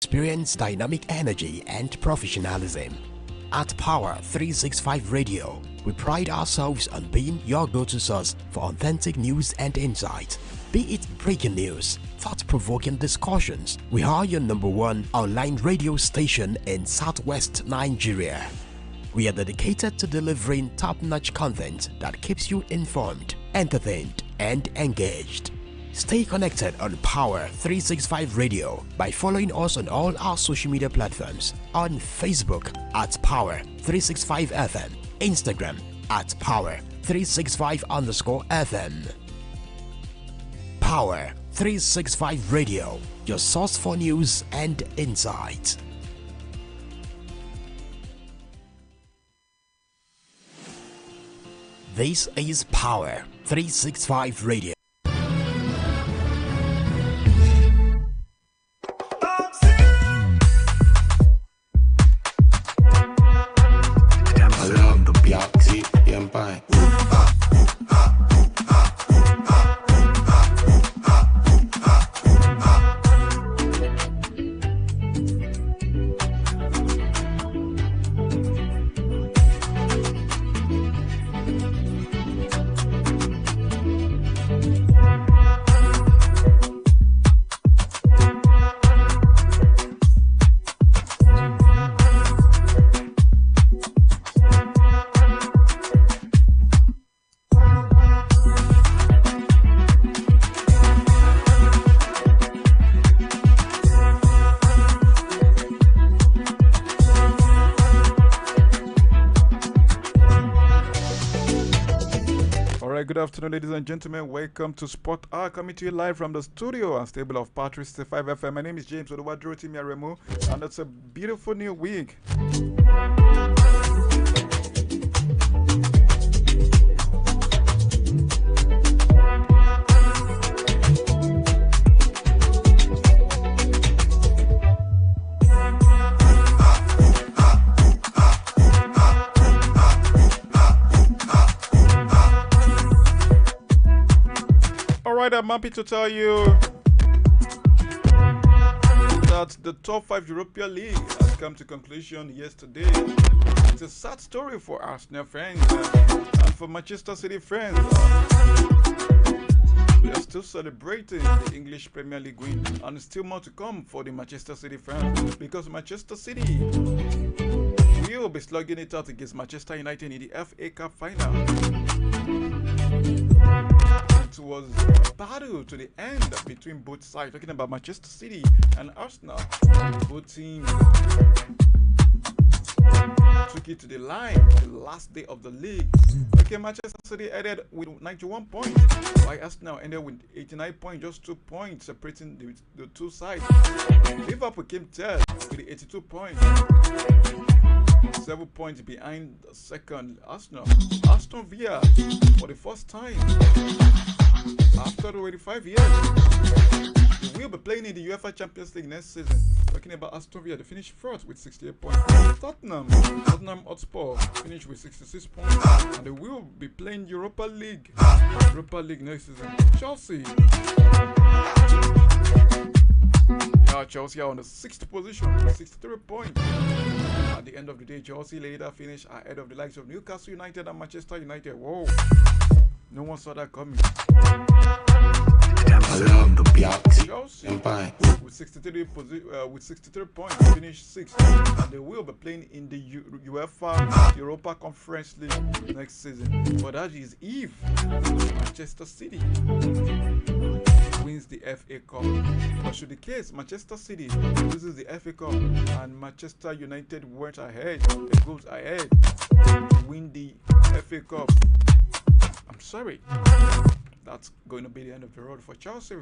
Experience dynamic energy and professionalism. At Power 365 Radio, we pride ourselves on being your go-to source for authentic news and insight. Be it breaking news, thought-provoking discussions, we are your #1 online radio station in Southwest Nigeria. We are dedicated to delivering top-notch content that keeps you informed, entertained, and engaged. Stay connected on Power 365 Radio by following us on all our social media platforms, on Facebook at Power 365 FM, Instagram at Power 365_FM. Power 365 Radio, your source for news and insight. This is Power 365 Radio. Good afternoon, ladies and gentlemen. Welcome to Sport Hour, coming to you live from the studio and stable of Power 365 FM. My name is James Oduwaduro, and it's a beautiful new week. Alright, I'm happy to tell you that the top 5 European League has come to conclusion yesterday. It's a sad story for Arsenal fans and for Manchester City fans. They are still celebrating the English Premier League win, and still more to come for the Manchester City fans, because Manchester City will be slugging it out against Manchester United in the FA Cup final. It was a battle to the end between both sides, talking about Manchester City and Arsenal. Both teams took it to the line the last day of the league. Okay, Manchester City ended with 91 points, while Arsenal ended with 89 points, just 2 points separating the two sides. Liverpool came third with 82 points. 7 points behind the second Arsenal. Aston Villa, for the first time after 25 years, they will be playing in the UEFA Champions League next season. Talking about Aston Villa, they finished fourth with 68 points. Tottenham Hotspur finished with 66 points, and they will be playing Europa League next season. Chelsea are on the 6th position with 63 points. At the end of the day, Chelsea later finished ahead of the likes of Newcastle United and Manchester United. Whoa, no one saw that coming. Chelsea with 63 points finished 6th, and they will be playing in the UEFA Europa Conference League next season. But that is if Manchester City wins the FA Cup. But should the case Manchester City loses the FA Cup and Manchester United went ahead, they goes ahead to win the FA Cup, I'm sorry, that's going to be the end of the road for Chelsea.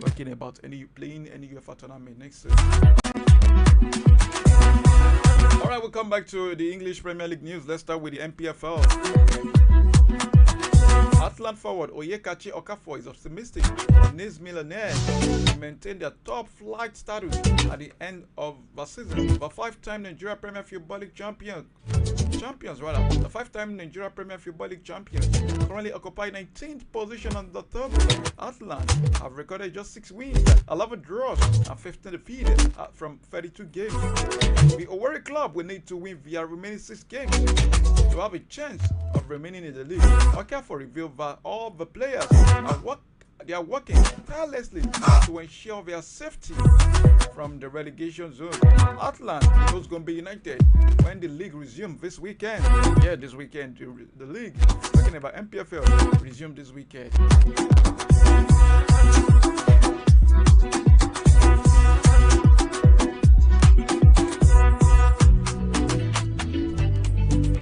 Talking about playing any UEFA tournament next season. Alright, we'll come back to the English Premier League news. Let's start with the MPFL. Atlant forward Oyekachi Okafor is optimistic Nice Millionaires maintain their top flight status at the end of the season. The five-time Nigeria Premier Football League champions, the five-time Nigeria Premier Football League champions currently occupy 19th position on the table. Atlant have recorded just 6 wins, 11 draws, and 15 defeats from 32 games. The OWOH club will need to win via remaining 6 games to have a chance of remaining in the league. Okafor revealed that all the players are working tirelessly to ensure their safety from the relegation zone. Atlant is going to be united when the league resumes this weekend. Yeah, this weekend, the league, talking about MPFL, resume this weekend.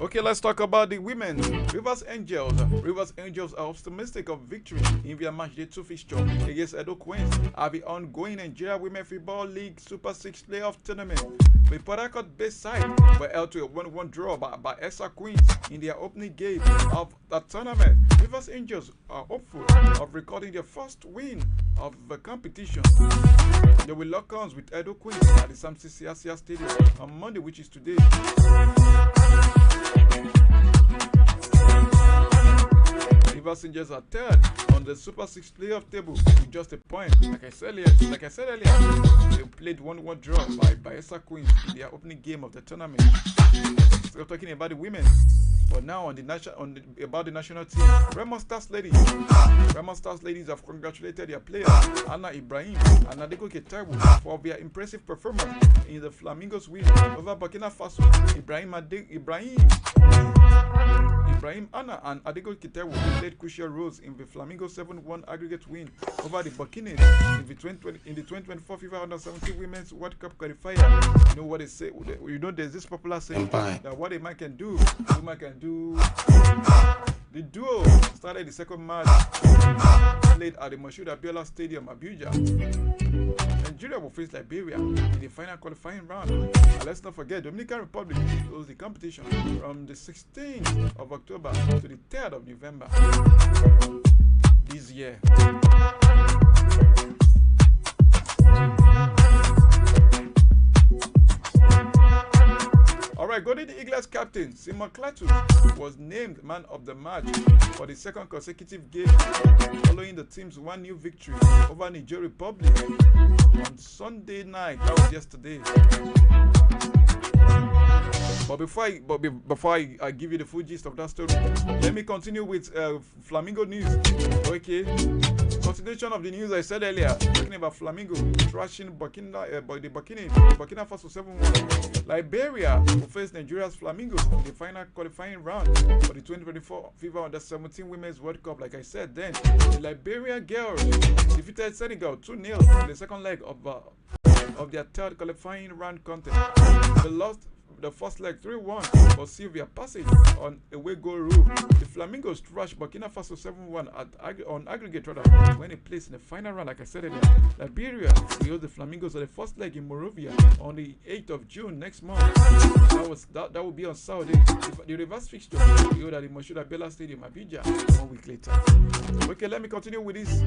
Okay, let's talk about the women. Rivers Angels are optimistic of victory in their match day 2 fixture against Edo Queens at the ongoing Nigeria Women Football League Super 6 playoff tournament. The Port Harcourt-based side were held to a 1-1 draw by Esa Queens in their opening game of the tournament. Rivers Angels are hopeful of recording their first win of the competition. They will lock arms with Edo Queens at the Samson Siasia Stadium on Monday, which is today. Rivers Angels are third on the Super 6 playoff table with just a point. Like I said earlier, they played 1-1 draw by Esa Queens in their opening game of the tournament. Still talking about the women, but now on the about the national team. Remo Stars ladies have congratulated their players Anna Ibrahim and Adeko Ketaiwo for their impressive performance in the Flamingos win over Burkina Faso. Ibrahim Anna and Adeko Ketaiwo played crucial roles in the Flamingo 7-1 aggregate win over the Burkina in the 2024 FIFA Under-17 Women's World Cup qualifier. You know what they say? You know there's this popular saying that what a man can do, woman can do. The duo started the second match played at the Moshood Abiola Stadium, Abuja. Nigeria will face Liberia in the final qualifying round. And let's not forget, Dominican Republic closed the competition from the 16th of October to the 3rd of November this year. Alright, Golden Eagles captain Simon Cletus was named man of the match for the second consecutive game following the team's 1-0 victory over Niger Republic on Sunday night. That was yesterday. But before I give you the full gist of that story, let me continue with Flamingo news. Okay, continuation of the news I said earlier, talking about Flamingo trashing Burkina Faso 7-1. Liberia will face Nigeria's Flamingo in the final qualifying round for the 2024 FIFA Under-17 Women's World Cup. Like I said, then the Liberian girls defeated Senegal 2-0 in the second leg of their third qualifying round contest. They lost the first leg 3-1 for Sylvia Passage on away goal rule. The Flamingos trashed Burkina Faso 7-1 on aggregate when it placed in the final round. Like I said earlier, Liberia will host the Flamingos on the first leg in Monrovia on the 8th of June next month. That will be on Saturday. The reverse fixture will be held at the Moshood Abiola Stadium, Abuja, 1 week later. Okay, let me continue with this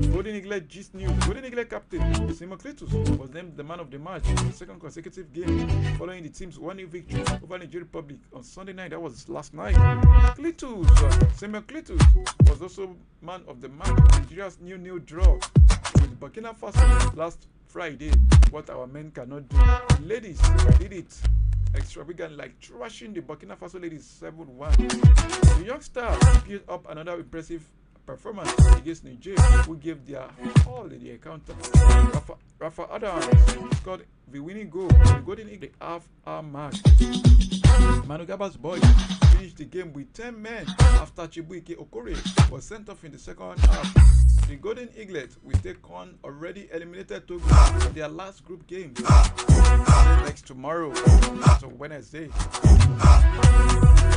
Golden Eagle gist news. Golden Eagle captain Simon Cletus was named the man of the match in the second consecutive game following the team's 1-0 victory over Niger Republic on Sunday night. That was last night. Simon Cletus was also man of the match in Nigeria's new draw with Burkina Faso last Friday. What our men cannot do. The ladies did it extravagant, like trashing the Burkina Faso ladies 7-1. The young star built up another impressive performance against Niger, who gave their all in the encounter. Rafa Adams scored the winning goal for the Golden Eagle half-hour mark. Manu Gaba's boys finished the game with 10 men after Chibuike Okore was sent off in the second half. The Golden Eaglets will take on already eliminated Togo for their last group game next tomorrow, so Wednesday.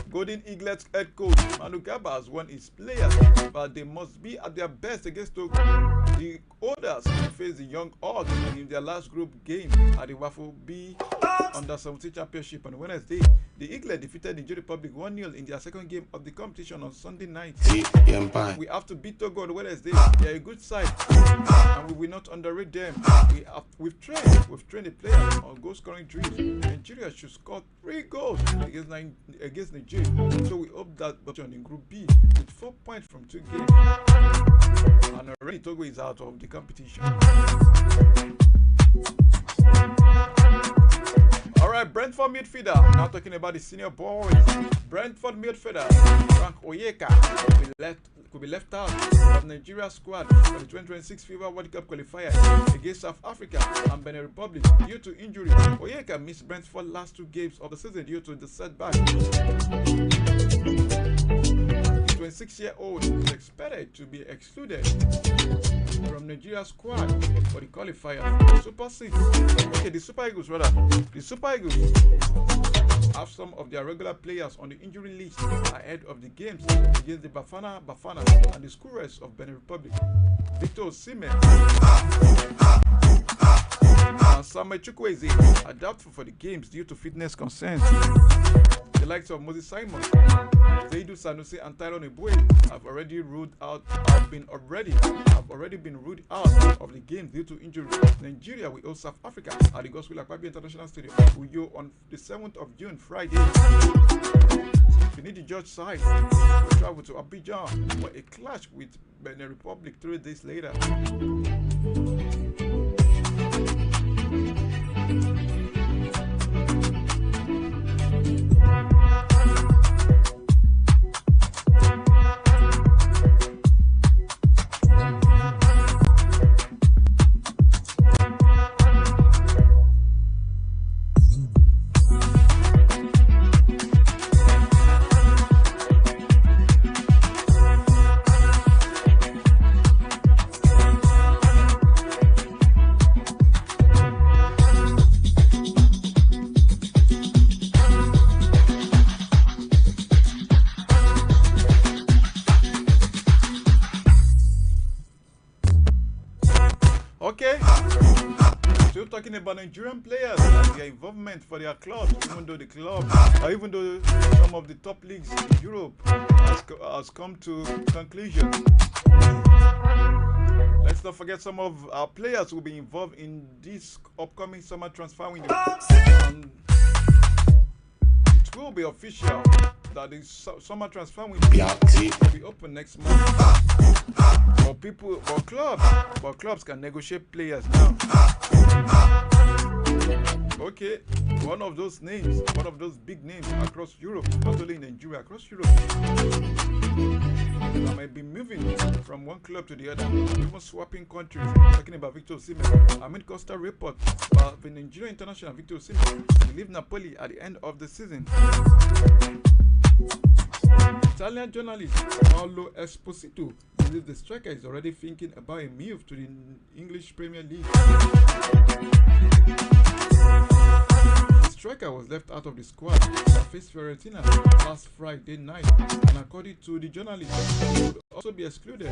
Golden Eaglets head coach Manu Garba has won his players, but they must be at their best against Togo. The Others face the Young Hawks in their last group game at the Waffle B Under-17 Championship on Wednesday. The Eaglet defeated the Nigeria Republic 1-0 in their second game of the competition on Sunday night. We have to beat Togo on Wednesday. They are a good side, and we will not underrate them. We've trained the players on goal-scoring drills. Nigeria should score 3 goals against Nigeria. So we hope that in Group B with 4 points from 2 games. And already Togo is out of the competition. Alright, Brentford midfielder. Now talking about the senior boys. Brentford midfielder Frank Oyeka could be left out of Nigeria's squad for the 2026 FIFA World Cup qualifier against South Africa and Benin Republic due to injury. Oyeka missed Brentford's last 2 games of the season due to the setback. The 26-year-old is expected to be excluded from Nigeria's squad for the qualifier. Super 6. Okay, the Super Eagles have some of their regular players on the injury list ahead of the games against the Bafana and the Scourers of Benin Republic. Victor Osimhen and Samuel Chukwueze are doubtful for the games due to fitness concerns. The likes of Moses Simon, Zaidu Sanusi, and Tyrone Ebue have already been ruled out of the game due to injury. Nigeria will host South Africa at the Godswill Akpabio International Stadium on the 7th of June, Friday. If you need the judge side, we'll travel to Abidjan for a clash with Benin Republic 3 days later. Okay, still talking about Nigerian players and their involvement for their clubs, even though some of the top leagues in Europe has come to conclusion. Let's not forget some of our players will be involved in this upcoming summer transfer window. And it will be official that the summer transfer window will be open next month. But clubs can negotiate players now. Okay, one of those big names across Europe, not only in Nigeria, across Europe, I might be moving from one club to the other, even swapping countries. Talking about Victor Osimhen, Ahmed Costa report about the Nigerian international Victor Osimhen will leave Napoli at the end of the season. Italian journalist Paolo Esposito believes the striker is already thinking about a move to the English Premier League. The striker was left out of the squad that faced Fiorentina last Friday night, and according to the journalist, he would also be excluded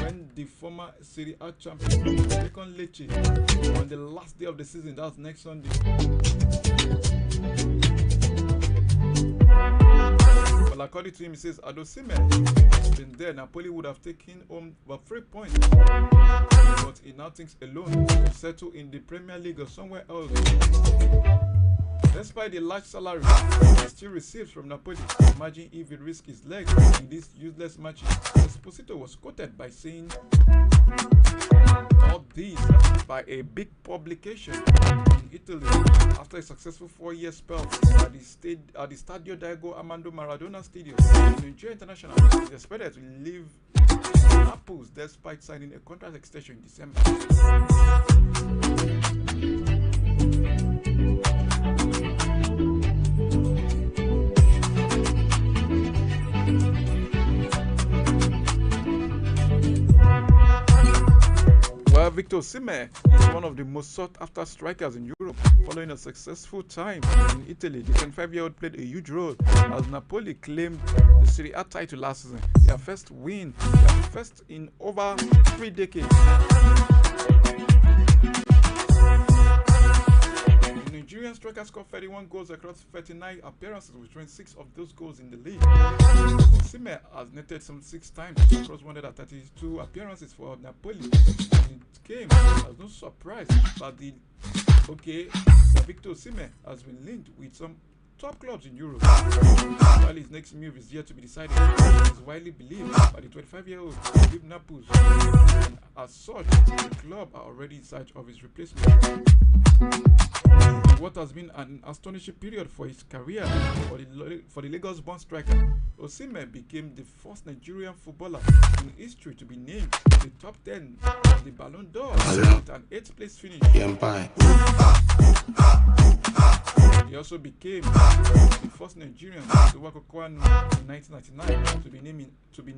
when the former Serie A champion take on Lecce on the last day of the season. That's next Sunday. Well, according to him, he says, had Osimhen been there, Napoli would have taken home about 3 points. But he now thinks alone to settle in the Premier League or somewhere else. Despite the large salary he still receives from Napoli, imagine if he risks his leg in these useless matches. Esposito was quoted by saying all this by a big publication in Italy after a successful 4-year spell at the Stadio Diego Armando Maradona Stadium. The Nigeria international is expected to leave Naples despite signing a contract extension in December. Victor Osimhen is one of the most sought-after strikers in Europe, following a successful time in Italy. The 25-year-old played a huge role as Napoli claimed the Serie A title last season, their first win, their first in over 3 decades. The Nigerian striker scored 31 goals across 39 appearances, with 26 of those goals in the league. Osimhen has netted 76 times across 132 appearances for Napoli. And it came as no surprise that the Victor Osimhen has been linked with some top clubs in Europe. While his next move is yet to be decided, it is widely believed by the 25-year-old to leave Naples, and as such, the club are already in search of his replacement. What has been an astonishing period for his career for the Lagos-born striker, Osimhen became the first Nigerian footballer in history to be named the top 10 of the Ballon d'Or with an 8th place finish. He also became the first Nigerian to work in 1999 to be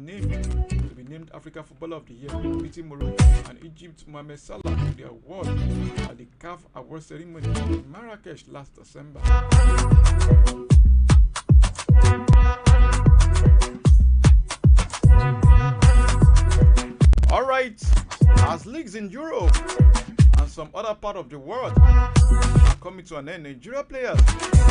named African Footballer of the Year, beating Morocco and Egypt Mohamed Salah to the award at the CAF Award ceremony in Marrakesh last December. All right, as leagues in Europe and some other part of the world are coming to an end, Nigeria players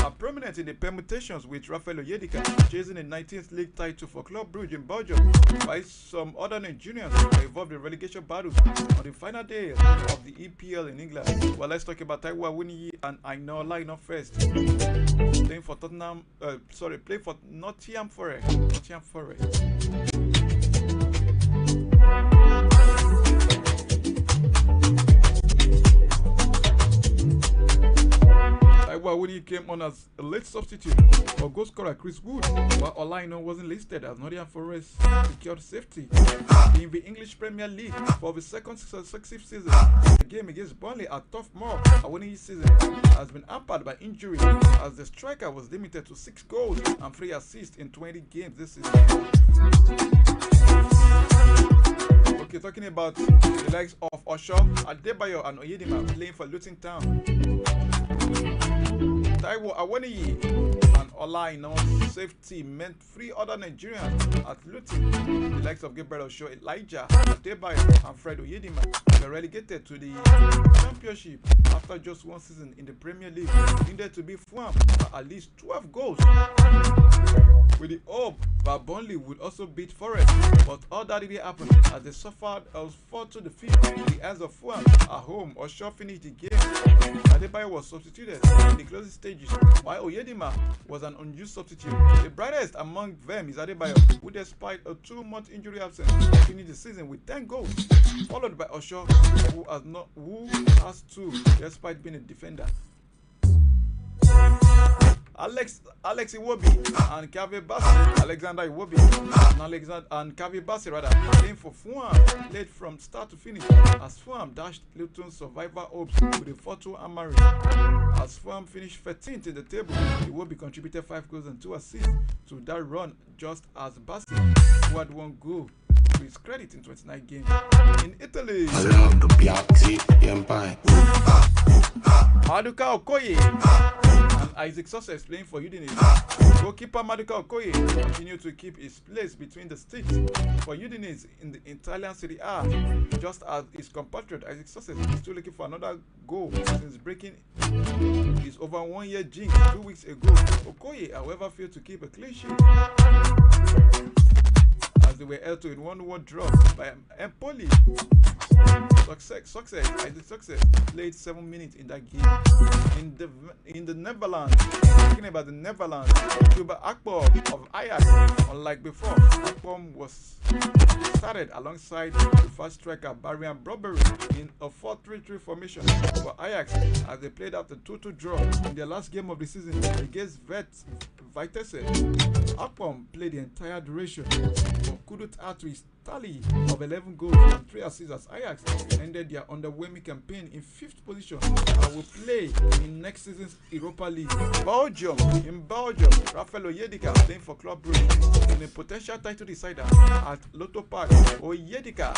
are prominent in the permutations, with Rafael Onyedika chasing a 19th league title for Club Brugge in Belgium, while some other Nigerians are involved in relegation battles on the final day of the EPL in England. Well, let's talk about Taiwo Awoniyi and Aina Olaina first. Playing for Nottingham Forest. Awoniyi came on as a late substitute for goal scorer Chris Wood, while Olaina wasn't listed as Nottingham Forest secured safety in the English Premier League for the second successive season. The game against Burnley at Turf Moor, Awoniyi's season has been hampered by injury, as the striker was limited to 6 goals and 3 assists in 20 games this season. Okay, talking about the likes of Osho, Adebayo and Oyedima playing for Luton Town. Taiwo Awoniyi and Olaina's safety meant 3 other Nigerians at Luton, the likes of Gabriel Osho, Elijah Adebayo and Fred Oyedima, were relegated to the Championship after just 1 season in the Premier League, needed to be formed by at least 12 goals, with the hope that Burnley would also beat Forest, but all that didn't happen as they suffered as 4-defeat in the hands of Fulham at home. Osho finished the game. Adebayo was substituted in the closing stages, while Oyedima was an unused substitute. The brightest among them is Adebayo, who despite a 2-month injury absence finished the season with 10 goals, followed by Osho, who has 2 despite being a defender. Alex Iwobi and Kavi Bassi, Alexander Iwobi and Kavi Bassi playing for Fulham, played from start to finish as Fulham dashed Luton's survival hopes with a 4-2 hammering. As Fulham finished 13th in the table, Iwobi contributed 5 goals and 2 assists to that run, just as Bassi, who had 1 goal to his credit in 29 games. In Italy, Maduka Okoye and Isaac Success playing for Udinese. Goalkeeper Maduka Okoye continued to keep his place between the sticks for Udinese in the Italian Serie A, just as his compatriot Isaac Success is still looking for another goal since breaking his over 1-year jinx 2 weeks ago. Okoye, however, failed to keep a clean sheet as they were held to a 1-1 draw by Empoli. Success played 7 minutes in that game. In the Netherlands, talking about the Netherlands, Cuba Akpom of Ajax, unlike before, Akpom was started alongside the first striker Barian Brobbery in a 4-3-3 formation for Ajax as they played out the 2-2 draw in their last game of the season against Vitesse. Akpom played the entire duration, but couldn't add to his tally of 11 goals and 3 assists as Ajax ended their underwhelming campaign in 5th position and will play in next season's Europa League. In Belgium, Rafael Onyedika playing for Club Brugge in a potential title decider at Lotto Park. Onyedika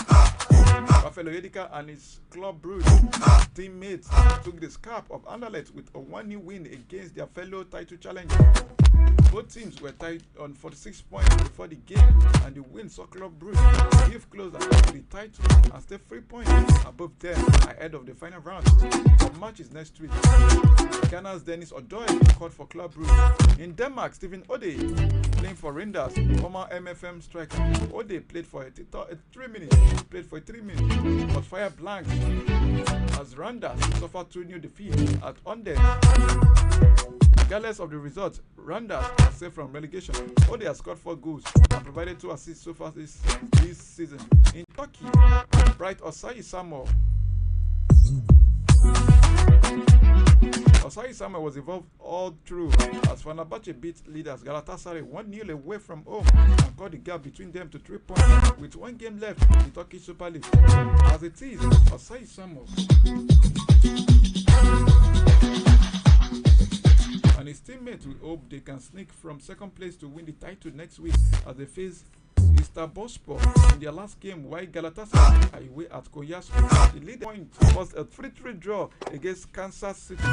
Rafael Oyedika and his club Brugge teammates took the scalp of Anderlecht with a 1-0 win against their fellow title challenger. Both teams were tied on 46 points before the game, and the win saw Club Brugge give closer to the title and stay 3 points above them ahead of the final round. The match is next week. Ghana's Dennis Odoi called for Club Brugge. In Denmark, Stephen Ode playing for Rangers, former MFM striker. Ode played for 3 minutes, but fire blanks as Randers suffered 2-0 defeat at Onde. Regardless of the result, Randers are safe from relegation. Ode has scored 4 goals and provided 2 assists so far this season. In Turkey, Bright Osayi Samuel was involved all through as Fenerbahce beat leaders Galatasaray 1-0 away from home and cut the gap between them to 3 points with 1 game left in the Turkish Super League. As it is, Osayi Samuel and his teammates will hope they can sneak from second place to win the title next week as they face Istanbulspor in their last game, while Galatasaray are away at Konyaspor. The lead point was a 3-3 draw against Kansas City.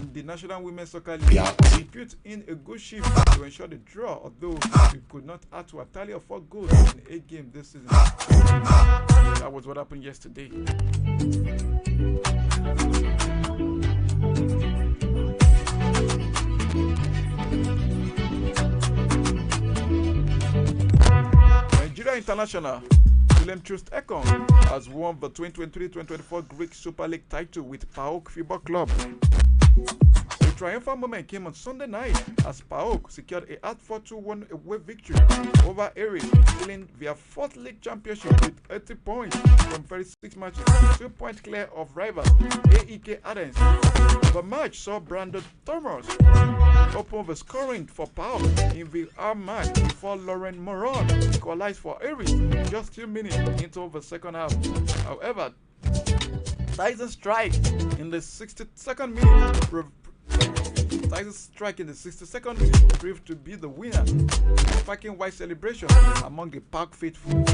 In the National Women's Soccer League, we put in a good shift to ensure the draw, although we could not add to a tally of 4 goals in 8 games this season. That was what happened yesterday. Nigeria International Willem Troost-Ekong has won the 2023-2024 Greek Super League title with PAOK Football Club. The triumphant moment came on Sunday night as PAOK secured a hard 4-2-1 away victory over Aries, sealing their 4th league championship with 80 points from 36 matches, 2 points clear of rivals AEK Athens. The match saw Brandon Thomas open the scoring for PAOK in the arm match before Lauren Moron equalized for Aries just 2 minutes into the second half. However, Tyson's strike in the 62nd minute proved to be the winner, sparking wide celebration among the PAOK faithful.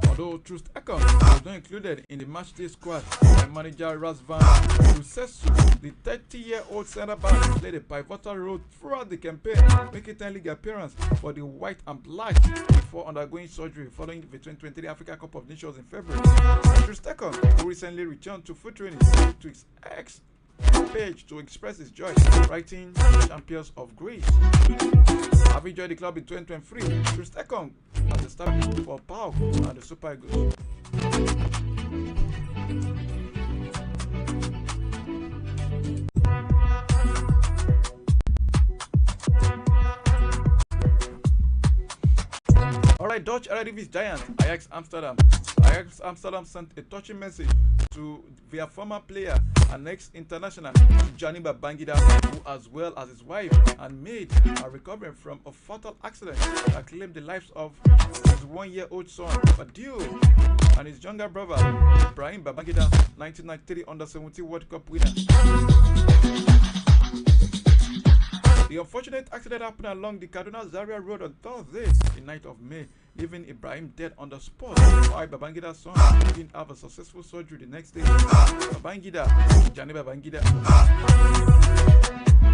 Although Troost-Ekong was not included in the matchday squad by manager Razvan Rusesu, the 30-year-old centre-back played a pivotal role throughout the campaign, making 10 league appearances for the White and Black before undergoing surgery following the 2023 Africa Cup of Nations in February. Troost-Ekong, who recently returned to foot training, to his ex page to express his joy, writing Champions of Greece. Having joined the club in 2023, Troost-Ekong has established for PAOK and the Super Eagles. Alright, Dutch Eredivisie giant Ajax Amsterdam. Ajax Amsterdam sent a touching message to their former player and ex-international Gianni Babangida, who as well as his wife and maid are recovering from a fatal accident that claimed the lives of his 1-year-old son Fadil and his younger brother Ibrahim Babangida, 1993 Under-17 World Cup winner. The unfortunate accident happened along the Kaduna Zaria Road on Thursday, the 9th of May, leaving Ibrahim dead on the spot, while Babangida's son didn't have a successful surgery the next day. Gianni Babangida,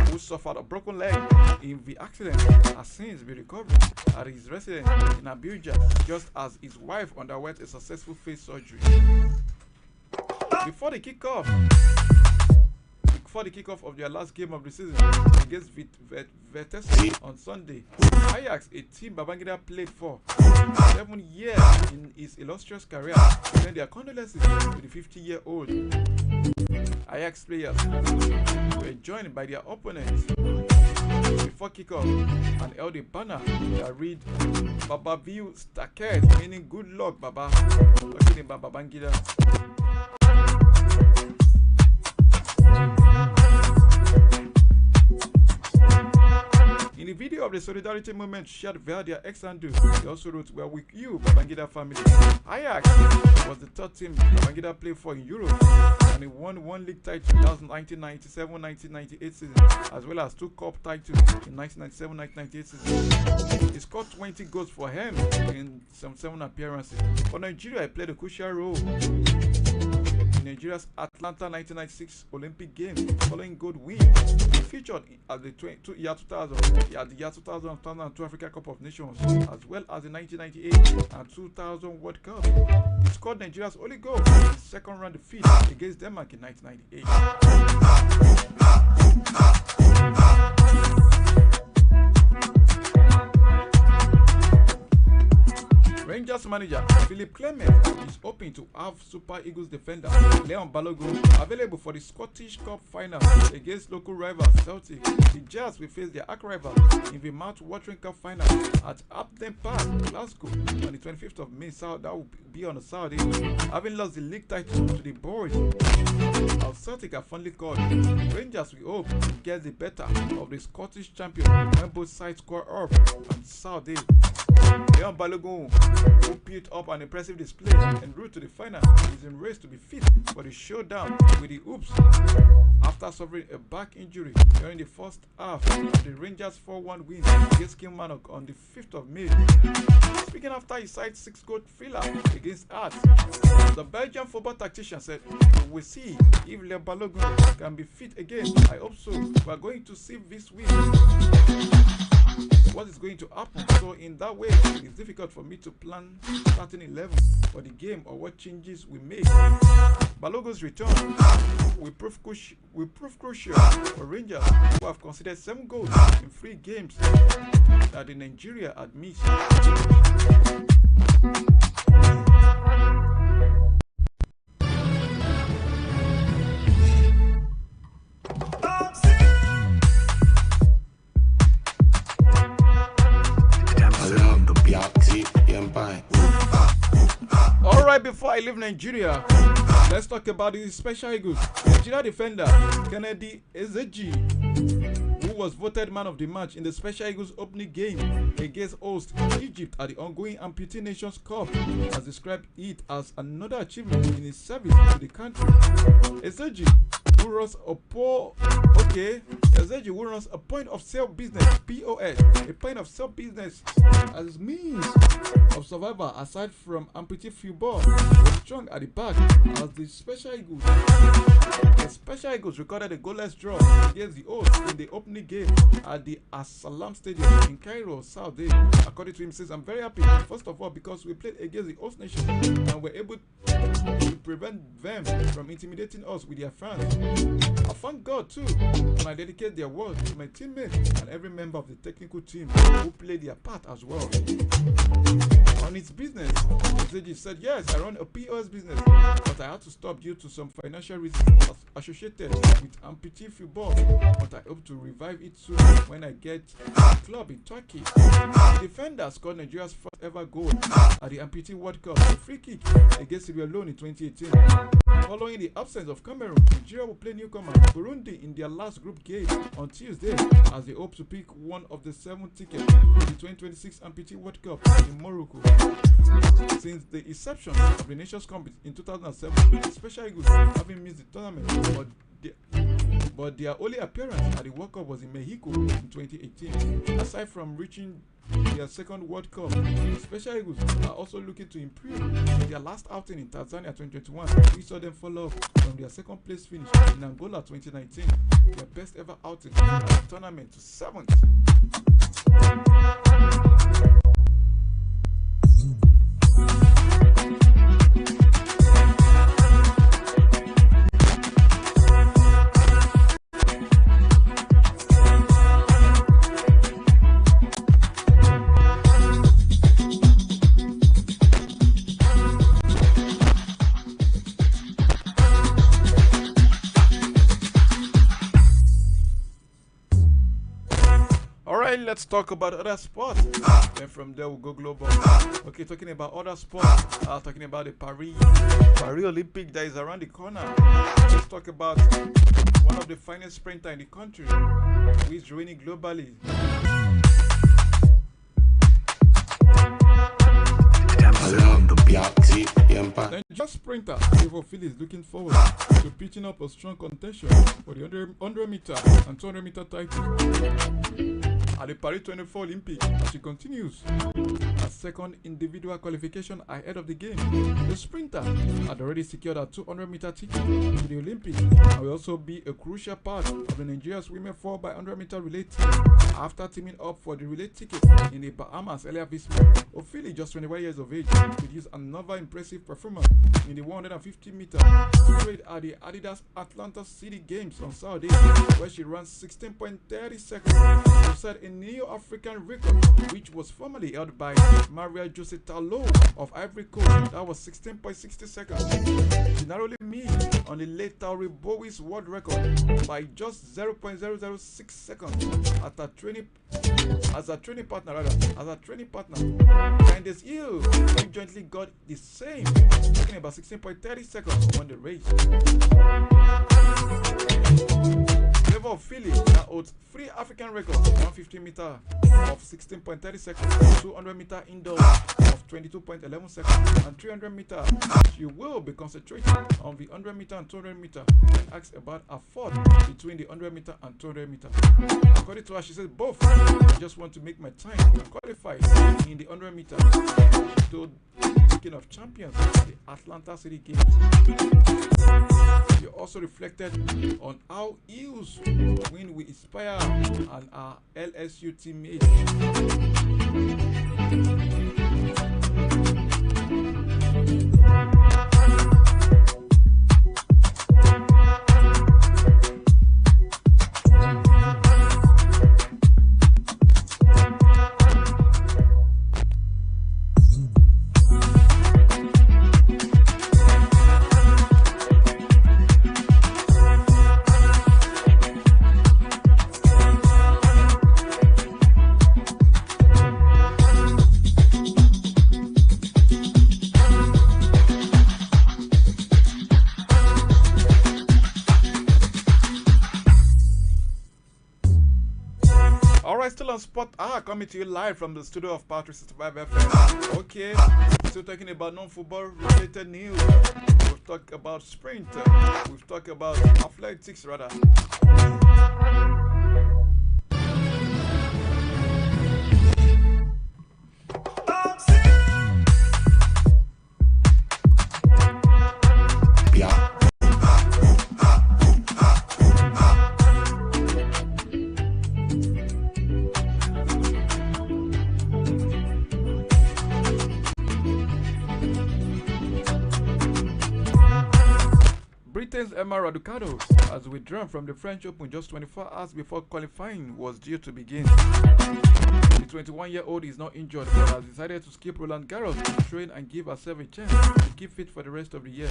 who suffered a broken leg in the accident, has since been recovering at his residence in Abuja, just as his wife underwent a successful face surgery. Before the kickoff of their last game of the season against Vitesse on Sunday, Ajax, a team Babangida played for 7 years in his illustrious career, sent their condolences to the 50-year-old. Ajax players were joined by their opponents before kickoff and held a banner that read "Baba View Stacked," meaning "Good luck, Baba," talking about Babangida. In the video of the solidarity movement shared via their ex-handle, they also wrote, "We are with you, Babangida family." Ajax was the 3rd team Babangida played for in Europe and he won one league title. That was 1997-1998 season, as well as 2 cup titles in 1997-1998 season. He scored 20 goals for him in 77 appearances. For Nigeria, he played a crucial role in Nigeria's Atlanta 1996 Olympic Games, following gold win. He featured at the year 2000, at the year 2002 Africa Cup of Nations, as well as the 1998 and 2000 World Cup. He scored Nigeria's only goal in the second round defeat against Denmark in 1998. Rangers manager Philip Clement is hoping to have Super Eagles defender Leon Balogun available for the Scottish Cup final against local rivals Celtic. The Jazz will face their arch rival in the mouth-watering Cup final at Upton Park, Glasgow, on the 25th of May. So that will be on a Saturday. Having lost the league title to the boys of Celtic are fondly called, Rangers will hope to get the better of the Scottish champion when both sides score off on Saturday. Leon Balogun, who put up an impressive display en route to the final, is in race to be fit for the showdown with the Hoops after suffering a back injury during the first half of the Rangers 4-1 win against Kilmarnock on the 5th of May. Speaking after his side 6-goal thriller against Hearts, the Belgian football tactician said, "We will see if Leon Balogun can be fit again. I hope so. We are going to see this week what is going to happen. So in that way, it's difficult for me to plan starting 11 for the game or what changes we make." Balogun's return will prove crucial for Rangers, who have conceded 7 goals in 3 games that the Nigeria had missed. Alright, before I leave Nigeria, let's talk about the Special Eagles. Nigeria defender Kennedy Ezeji, who was voted man of the match in the Special Eagles opening game against host Egypt at the ongoing Amputee Nations Cup, has described it as another achievement in his service to the country. Ezeji, who runs a point of sale business, POS, a point of sale business as means of survival aside from amputee football, was strong at the back as the Special Eagles. The Special Eagles recorded a goalless draw against the host in the opening game at the As-Salam Stadium in Cairo, Saudi. According to him, says, "I'm very happy, first of all, because we played against the host nation and were able to prevent them from intimidating us with their fans. I thank God too, and I dedicate their work to my teammates and every member of the technical team who played their part as well." On its business, Ezeji said, "Yes, I run a POS business, but I had to stop due to some financial reasons associated with amputee football, but I hope to revive it soon when I get a club in Turkey." The defender scored Nigeria's first ever goal at the Amputee World Cup, a free kick against Sierra Leone in 2018. Following the absence of Cameroon, Nigeria will play newcomer Burundi in their last group game on Tuesday as they hope to pick one of the 7 tickets to the 2026 Amputee World Cup in Morocco. Since the inception of the Nations Cup in 2007, the Special Eagles haven't missed the tournament, but their only appearance at the World Cup was in Mexico in 2018. Aside from reaching their second World Cup, the Special Eagles are also looking to improve. Their last outing in Tanzania 2021, we saw them fall off from their second place finish in Angola 2019, their best ever outing at the tournament to 7th. Let's talk about other sports. Then from there we'll go global. Okay, talking about other sports, talking about the Paris Olympic that is around the corner. Let's talk about one of the finest sprinter in the country, who is reigning globally. Nigeria sprinter Evo Phillips looking forward to pitching up a strong contention for the 100 meter and 200 meter titles at the Paris 24 Olympics as she continues a second individual qualification ahead of the game. The sprinter had already secured a 200 meter ticket to the Olympics and will also be a crucial part of the Nigeria's women 4x100 meter relay team after teaming up for the relay ticket in the Bahamas earlier this month. Ophelia, just 21 years of age, produced another impressive performance in the 150 meter straight at the Adidas Atlanta City Games on Saturday, where she ran 16.30 seconds to set a new African record, which was formerly held by Maria Jose Talon of Ivory Coast. That was 16.60 seconds. She narrowly missed on the late Tauri Bowie's world record by just 0.006 seconds as a training partner. Candice Hill, who jointly got the same, talking about 16.30 seconds on the race. Level of Philly now holds 3 African records: 150 meter of 16.30 seconds, 200 meter indoor of 22.11 seconds, and 300 meter. She will be concentrating on the 100 meter and 200 meter and asks about a fourth between the 100 meter and 200 meter. According to her, she says both. I just want to make my time to qualify in the 100 meter. So, speaking of champions, the Atlanta City Games. She also reflected on how Hills win will inspire and our LSU teammates. Still on Spot coming to you live from the studio of Power365 FM. Okay, still talking about non-football related news. We've talked about sprint. We've talked about athletics rather. Britain's Emma Raducanu has withdrawn from the French Open just 24 hours before qualifying was due to begin. The 21-year-old is not injured but has decided to skip Roland Garros to train and give herself a chance to keep fit for the rest of the year.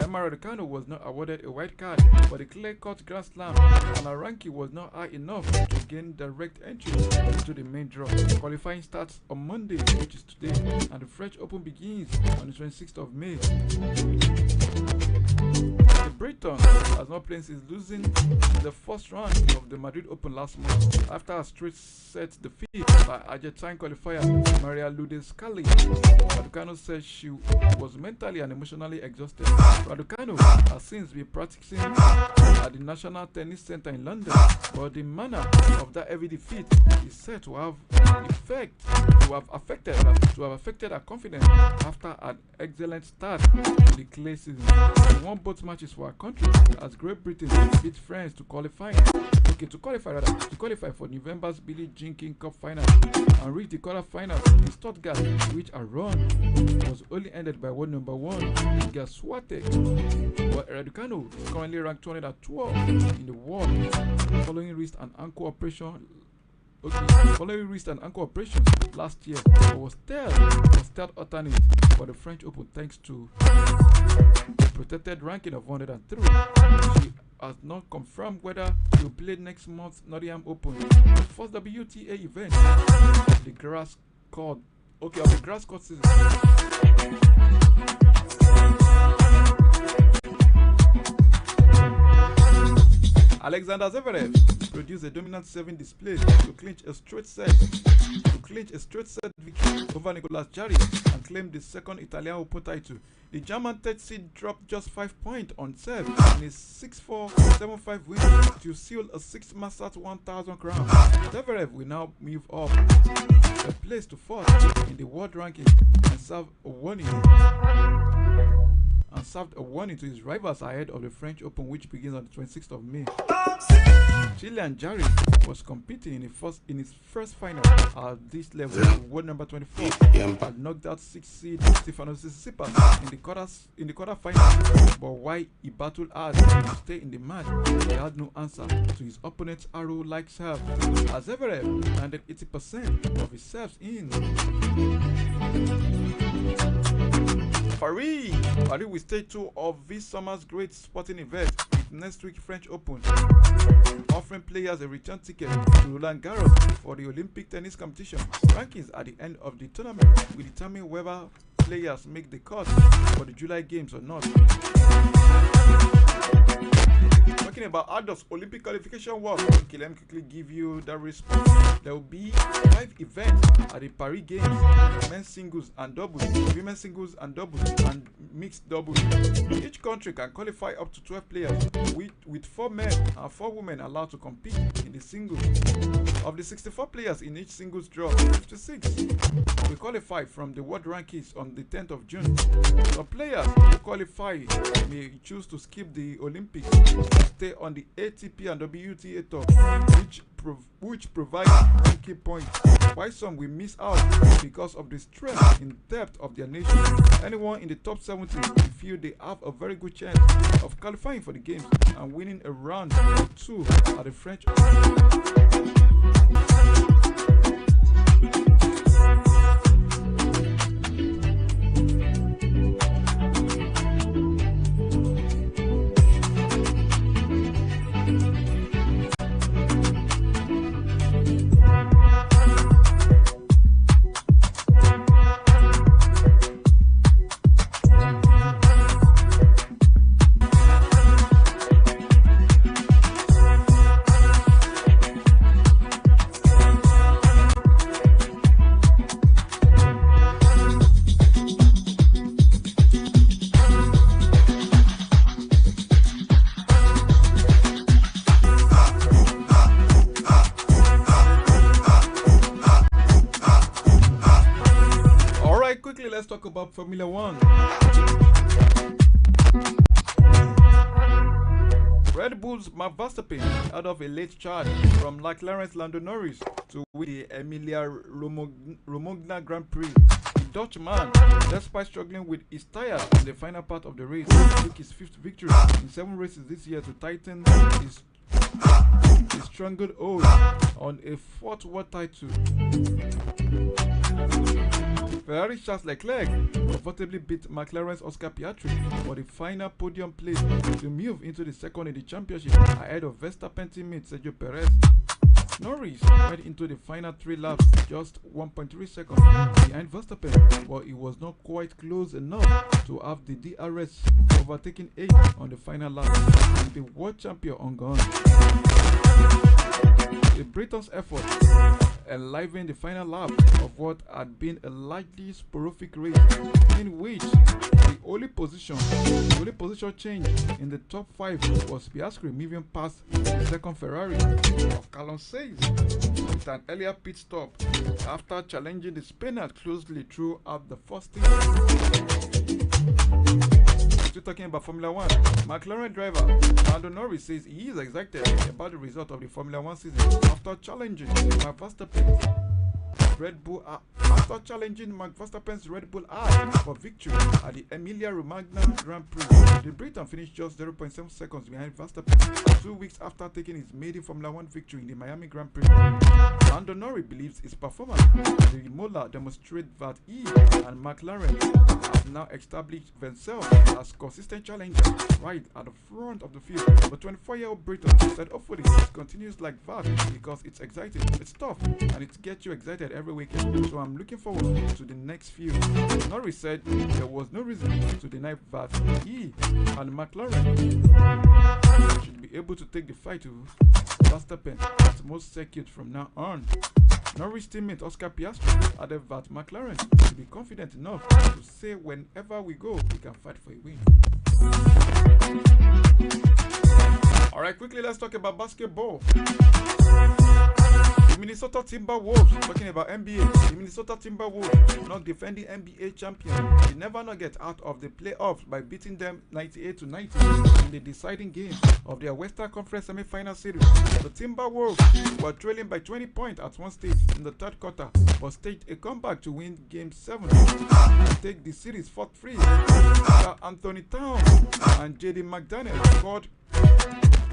Emma Raducanu was not awarded a white card for the clear-cut Grand Slam, and her ranking was not high enough to gain direct entry into the main draw. Qualifying starts on Monday, which is today, and the French Open begins on the 26th of May. The Briton has not played since losing the first round of the Madrid Open last month after a straight set defeat by Argentine qualifier Maria Lourdes Scali. Raducanu said she was mentally and emotionally exhausted. Raducanu has since been practicing at the National Tennis Center in London, but the manner of that heavy defeat is said to have affected her confidence after an excellent start to the clay season. She won both matches for her country as Great Britain beat France to qualify for November's Billie Jean King Cup final and reached the quarterfinals in Stuttgart, which a run was only ended by world number 1 Iga Swiatek. But Raducanu is currently ranked 212 in the world following wrist and ankle operation. Following wrist and ankle operations last year, but was third alternate for the French Open thanks to a protected ranking of 103. She has not confirmed whether she will play next month's Nottingham Open, the first WTA event of the grass court season. Alexander Zverev produced a dominant serving display to clinch a straight set victory over Nicolas Jarry and claim the second Italian Open title. The German third seed dropped just 5 points on serve in a 6-4, 7-5 win to seal a 6 Masters 1000 crown. Zverev will now move up a place to fourth in the world ranking and served a warning to his rivals ahead of the French Open, which begins on the 26th of May. Chilean Jarry was competing in his first final at this level, world number 24, and knocked out 6th seed Stefanos Tsitsipas in the quarterfinal. But while he battled hard to stay in the match, he had no answer to his opponent's arrow-like serve, as Zverev landed 80% of his serves in. Paris will stage 2 of this summer's great sporting event, with next week French Open, offering players a return ticket to Roland Garros for the Olympic tennis competition. Rankings at the end of the tournament will determine whether players make the cut for the July Games or not. Talking about adults Olympic qualification work, okay, let me quickly give you the response. There will be 5 events at the Paris Games: men's singles and doubles, women's singles and doubles, and mixed doubles. Each country can qualify up to 12 players, with 4 men and 4 women allowed to compete in the singles. Of the 64 players in each singles draw, 56 will qualify from the world rankings on the 10th of June. Some players who qualify may choose to skip the Olympics, stay on the ATP and WTA tour, which provide ranking points, while some will miss out because of the strength in depth of their nation. Anyone in the top 70 will feel they have a very good chance of qualifying for the games and winning a round or 2 at the French Open. Let's talk about Formula One. Red Bull's Max Verstappen out of a late charge from McLaren's Lando Norris to win the Emilia-Romagna Grand Prix. The Dutchman, despite struggling with his tires in the final part of the race, took his 5th victory in 7 races this year to tighten his stranglehold on a 4th world title. Ferrari Charles Leclerc comfortably beat McLaren's Oscar Piastri for the final podium place to move into the second in the championship ahead of Verstappen teammate Sergio Perez. Norris went into the final 3 laps just 1.3 seconds behind Verstappen, but it was not quite close enough to have the DRS overtaking 8 on the final lap, with the world champion on gone. The Britain's effort enlivened the final lap of what had been a largely sporadic race, in which the only position change in the top 5 was Piastri moving past the second Ferrari of Carlos Sainz with an earlier pit stop after challenging the Spaniard closely throughout the first inning. Still talking about Formula One, McLaren driver Lando Norris says he is excited about the result of the Formula One season after challenging Max Verstappen's Red Bull R for victory at the Emilia-Romagna Grand Prix. The Briton finished just 0.7 seconds behind Verstappen 2 weeks after taking his maiden Formula One victory in the Miami Grand Prix. Lando Norris believes his performance at the Imola demonstrates that he and McLaren have now established themselves as consistent challengers right at the front of the field. The 24-year-old Briton said hopefully it continues like that because it's exciting, it's tough, and it gets you excited every weekend, so I'm looking forward to the next few. Norris said there was no reason to deny that he and McLaren should be able to take the fight to Verstappen at most circuits from now on. Norwich teammate Oscar Piastri added that McLaren will be confident enough to say whenever we go, we can fight for a win. Alright, quickly let's talk about basketball. The Minnesota Timberwolves, talking about NBA, the Minnesota Timberwolves, not defending NBA champion, they never not get out of the playoffs by beating them 98-90 in the deciding game of their Western Conference semi-final series. The Timberwolves were trailing by 20 points at one stage in the third quarter, but staged a comeback to win Game 7 and take the series 4-3. Anthony Towns and J.D. McDaniel scored.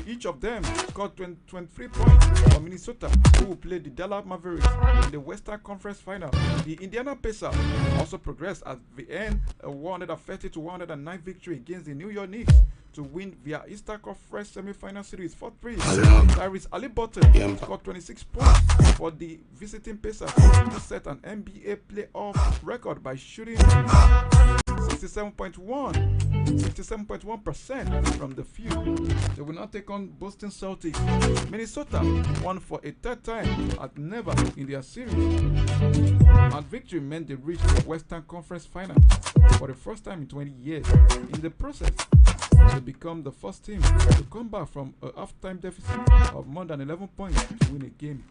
Each of them scored 23 points for Minnesota, who will play the Dallas Mavericks in the Western Conference Final. The Indiana Pacers also progressed at the end, a 130-109 victory against the New York Knicks to win via Eastern Conference semi-final series 4-3. Tyrese Haliburton scored 26 points for the visiting Pacers to set an NBA playoff record by shooting 67.1% from the field. They will now take on Boston Celtics. Minnesota won for a third time at never in their series, and victory meant they reached the Western Conference Final for the first time in 20 years. In the process, they become the first team to come back from a halftime deficit of more than 11 points to win a game.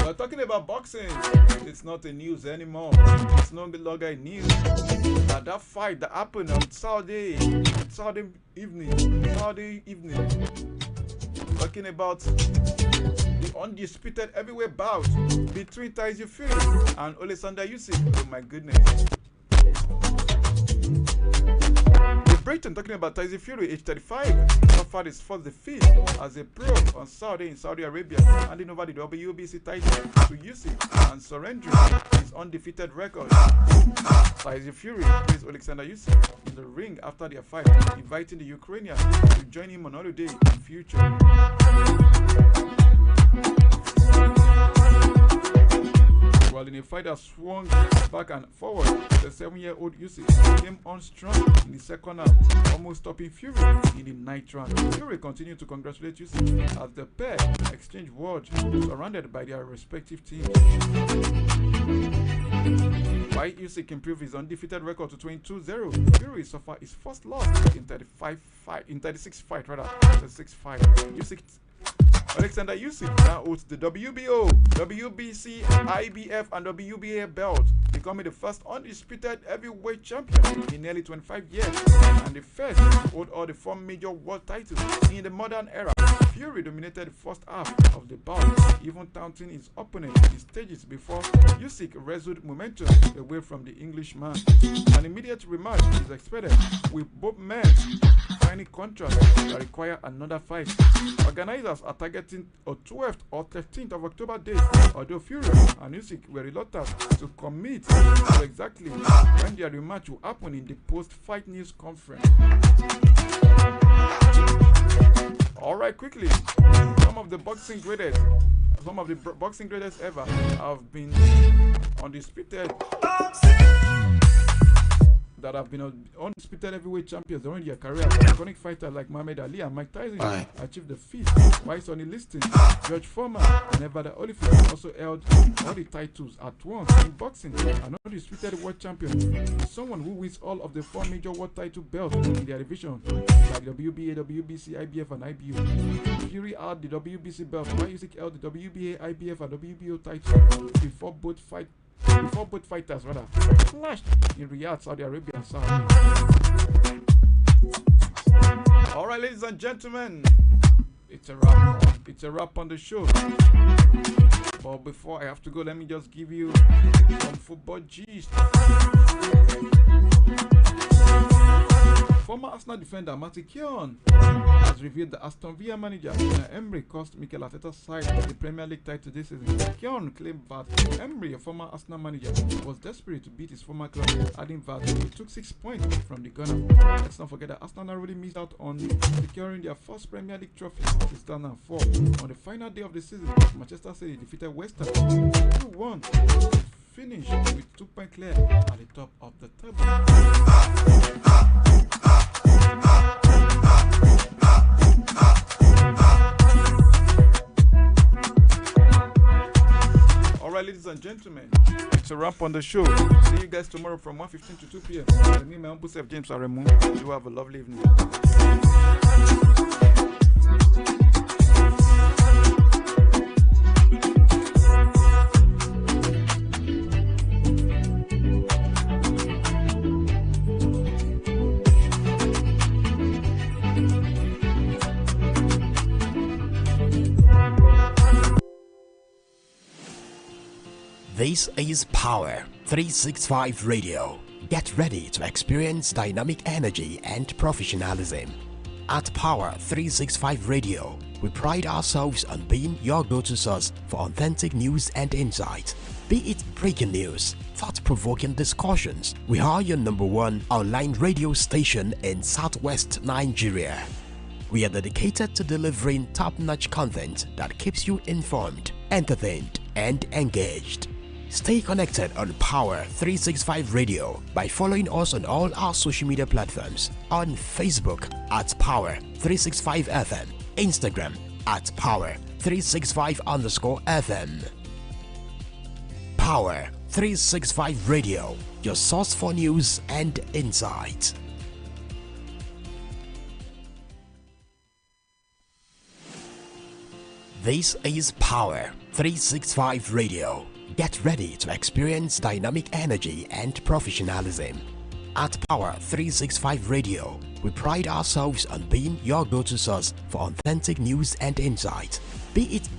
We're talking about boxing. It's not a news anymore. It's no longer a news. That fight that happened on Saturday evening. Talking about the undisputed heavyweight bout between Tyson Fury and Alexander Usyk. Oh my goodness. Britain, talking about Tyson Fury, age 35, suffered his first defeat as a pro on Saturday in Saudi Arabia, handing over the WBC title to Usyk and surrendering his undefeated record. Tyson Fury praised Alexander Usyk in the ring after their fight, inviting the Ukrainian to join him on holiday in the future. While in a fight that swung back and forward, the 7-year-old Usyk came on strong in the second half, almost stopping Fury in the ninth round. Fury continued to congratulate Usyk as the pair exchanged words surrounded by their respective teams. While Usyk improved his undefeated record to 22-0, Fury suffered his first loss in 36 fights. Alexander Usyk now holds the WBO, WBC, IBF, and WBA belts, becoming the first undisputed heavyweight champion in nearly 25 years and the first to hold all the 4 major world titles in the modern era. Fury dominated the first half of the bout, even taunting his opponent in stages before Usyk wrestled momentum away from the Englishman. An immediate rematch is expected, with both men signing contracts that require another fight. Organizers are targeting a 12th or 13th of October date, although Fury and Usyk were reluctant to commit to exactly when their rematch will happen in the post-fight news conference. Alright, quickly, some of the boxing greatest ever have been undisputed. That have been undisputed heavyweight champions during their career. Iconic fighters like Muhammad Ali and Mike Tyson achieved the feat, while Sonny Liston, George Foreman, and Evander Holyfield also held all the titles at once. In boxing, an undisputed world champion is someone who wins all of the 4 major world title belts in their division, like WBA, WBC, IBF, and IBU. Fury held the WBC belt, while Usyk held the WBA, IBF, and WBO titles before both fighters clashed in Riyadh, Saudi Arabia and Saudi. Alright, ladies and gentlemen, it's a wrap. It's a wrap on the show. But before I have to go, let me just give you some football gist. Former Arsenal defender Martin Keown has revealed that Aston Villa manager Emery cost Mikel Arteta's side the Premier League title this season. Keown claimed that Emery, a former Arsenal manager, was desperate to beat his former club, adding that he took 6 points from the Gunner. Let's not forget that Arsenal narrowly missed out on securing their first Premier League trophy since 2004. On the final day of the season, Manchester City defeated West Ham 2-1. finished with 2-point clear at the top of the table. Alright, ladies and gentlemen, it's a wrap on the show. See you guys tomorrow from 1:15 to 2 p.m. Me, my humble self, James Aremu. You have a lovely evening. This is Power 365 Radio. Get ready to experience dynamic energy and professionalism. At Power 365 Radio, we pride ourselves on being your go-to source for authentic news and insight. Be it breaking news, thought-provoking discussions, we are your #1 online radio station in Southwest Nigeria. We are dedicated to delivering top-notch content that keeps you informed, entertained, and engaged. Stay connected on Power 365 Radio by following us on all our social media platforms. On Facebook at Power 365 FM, Instagram at Power 365_FM. Power 365 Radio, your source for news and insight. This is Power 365 Radio. Get ready to experience dynamic energy and professionalism. At Power 365 Radio, we pride ourselves on being your go-to source for authentic news and insight. Be it